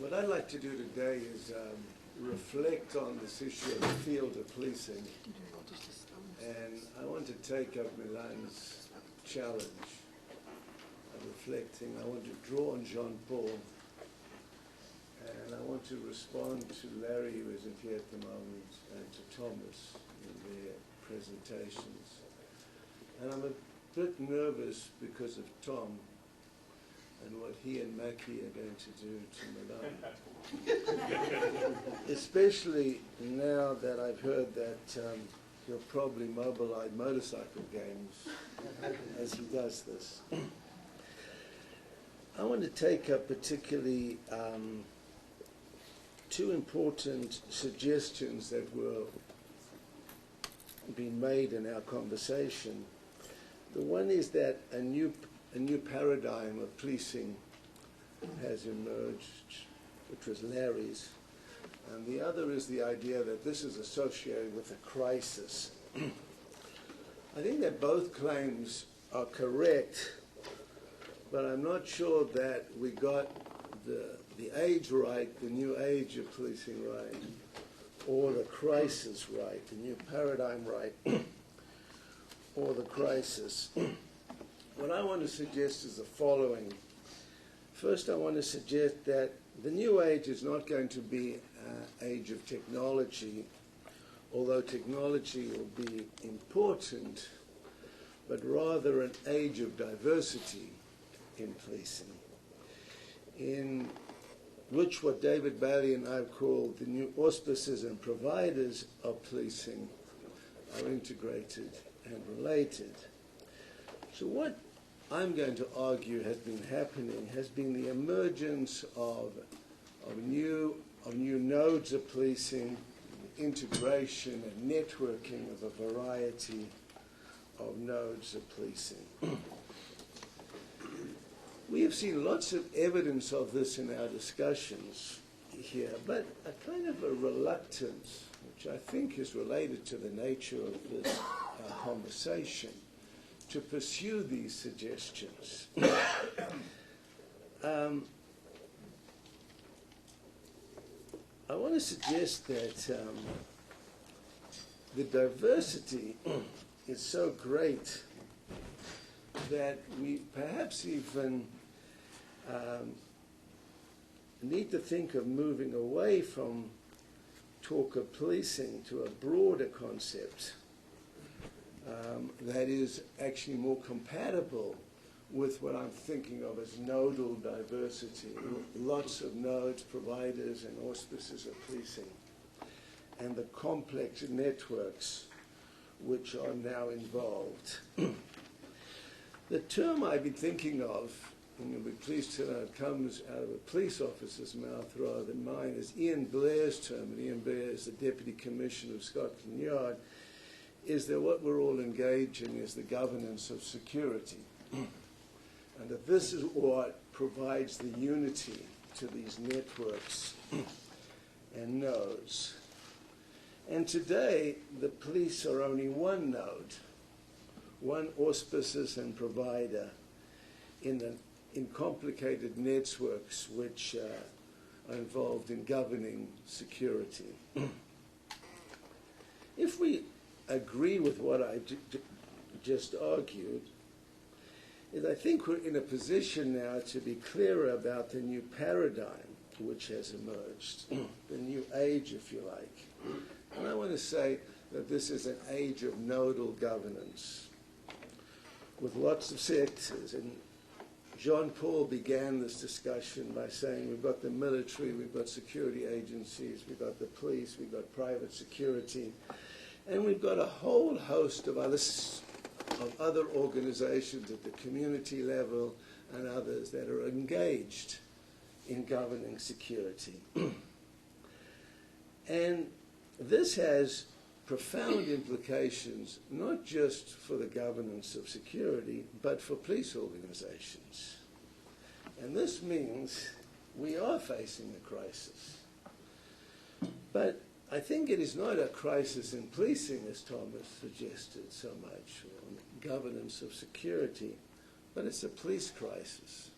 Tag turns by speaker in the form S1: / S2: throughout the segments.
S1: What I'd like to do today is reflect on this issue of the field of policing, and I want to take up Milan's challenge of reflecting. I want to draw on Jean-Paul, and I want to respond to Larry, who isn't here at the moment, and to Thomas in their presentations. And I'm a bit nervous because of Tom and what he and Mackie are going to do to Milan. Especially now that I've heard that he'll probably mobilize motorcycle gangs as he does this. I want to take up particularly two important suggestions that were being made in our conversation. The one is that a new paradigm of policing has emerged, which was Larry's, and the other is the idea that this is associated with a crisis. I think that both claims are correct, but I'm not sure that we got the age right, the new age of policing right, or the crisis right, the new paradigm right, or the crisis. What I want to suggest is the following. First, I want to suggest that the new age is not going to be an age of technology, although technology will be important, but rather an age of diversity in policing, in which what David Bailey and I have called the new auspices and providers of policing are integrated and related. So what I'm going to argue has been happening has been the emergence of new nodes of policing, integration and networking of a variety of nodes of policing. We have seen lots of evidence of this in our discussions here, but a kind of a reluctance, which I think is related to the nature of this conversation, to pursue these suggestions. I want to suggest that the diversity is so great that we perhaps even need to think of moving away from talk of policing to a broader concept that is actually more compatible with what I'm thinking of as nodal diversity, lots of nodes, providers, and auspices of policing, and the complex networks which are now involved. The term I've been thinking of, and you'll be pleased to know it comes out of a police officer's mouth rather than mine, is Ian Blair's term, and Ian Blair is the Deputy Commissioner of Scotland Yard, is that what we're all engaging is the governance of security. And that this is what provides the unity to these networks and nodes. And today, the police are only one node, one auspices and provider in complicated networks which are involved in governing security. If we agree with what I just argued, is I think we're in a position now to be clearer about the new paradigm which has emerged, the new age, if you like. And I want to say that this is an age of nodal governance with lots of sectors. And Jean-Paul began this discussion by saying we've got the military, we've got security agencies, we've got the police, we've got private security, and we've got a whole host of other organizations at the community level and others that are engaged in governing security. And this has profound implications, not just for the governance of security, but for police organizations. And this means we are facing a crisis. But I think it is not a crisis in policing, as Thomas suggested so much, or governance of security, but it's a police crisis.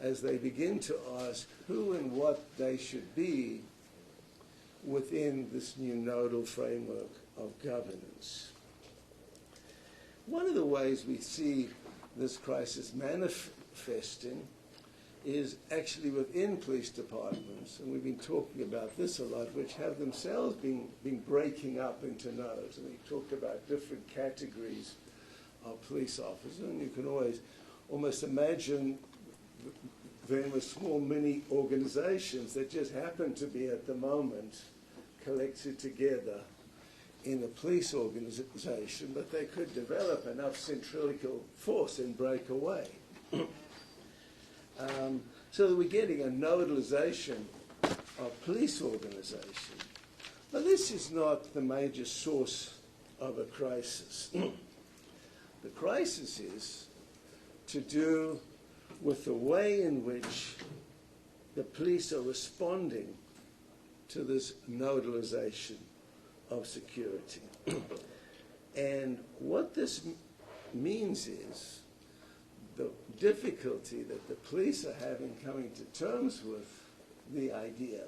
S1: as they begin to ask who and what they should be within this new nodal framework of governance. One of the ways we see this crisis manifesting is actually within police departments, and we've been talking about this a lot, which have themselves been breaking up into nodes. And we talked about different categories of police officers, and you can almost imagine them as small mini organizations that just happen to be at the moment collected together in a police organization, but they could develop enough centrifugal force and break away. So that we're getting a nodalization of police organization. But this is not the major source of a crisis. The crisis is to do with the way in which the police are responding to this nodalization of security. And what this means is the difficulty that the police are having coming to terms with the idea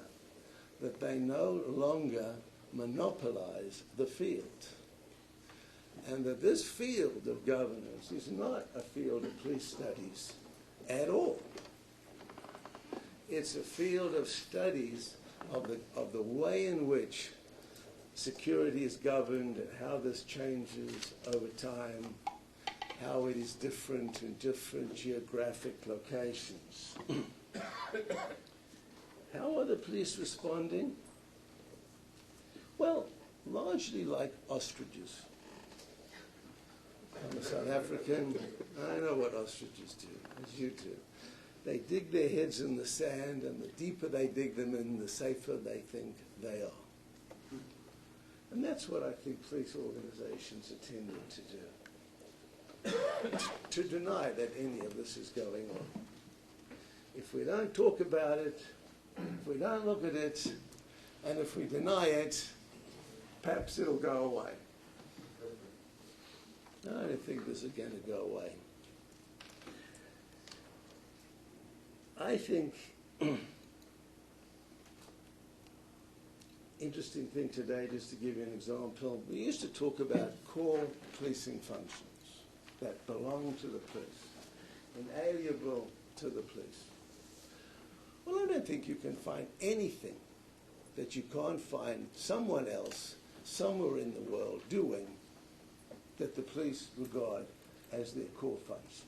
S1: that they no longer monopolize the field. And that this field of governance is not a field of police studies at all. It's a field of studies of the way in which security is governed and how this changes over time, how it is different in different geographic locations. How are the police responding? Well, largely like ostriches. I'm a South African. I know what ostriches do, as you do. They dig their heads in the sand, and the deeper they dig them in, the safer they think they are. And that's what I think police organizations are tending to do. To deny that any of this is going on. If we don't talk about it, if we don't look at it, and if we deny it, perhaps it'll go away. I don't think this is going to go away. I think interesting thing today, just to give you an example, we used to talk about core policing functions that belong to the police, inalienable to the police. Well, I don't think you can find anything that you can't find someone else, somewhere in the world, doing that the police regard as their core function.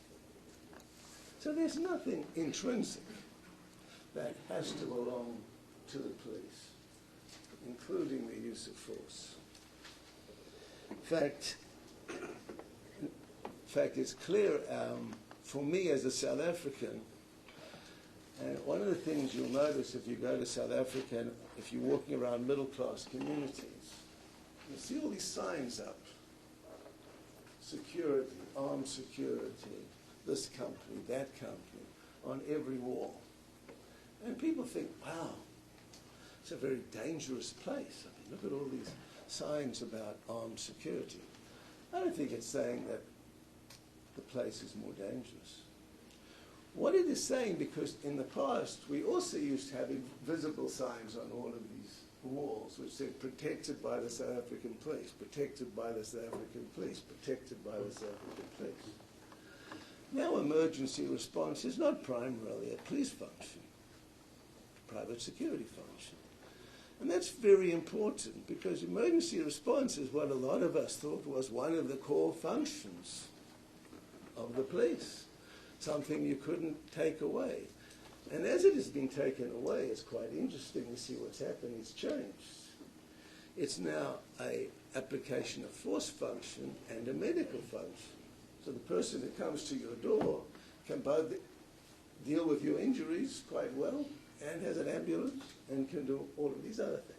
S1: So there's nothing intrinsic that has to belong to the police, including the use of force. In fact, it's clear for me as a South African, and one of the things you'll notice if you go to South Africa, and if you're walking around middle-class communities, you see all these signs up. Security, armed security, this company, that company, on every wall. And people think, wow, it's a very dangerous place. I mean, look at all these signs about armed security. I don't think it's saying that the place is more dangerous. What it is saying, because in the past we also used to have visible signs on all of these walls which said protected by the South African police, protected by the South African police, protected by the South African police. Now emergency response is not primarily a police function, private security function. And that's very important because emergency response is what a lot of us thought was one of the core functions of the police, something you couldn't take away. And as it has been taken away, it's quite interesting to see what's happened. It's changed. It's now an application of force function and a medical function. So the person who comes to your door can both deal with your injuries quite well and has an ambulance and can do all of these other things.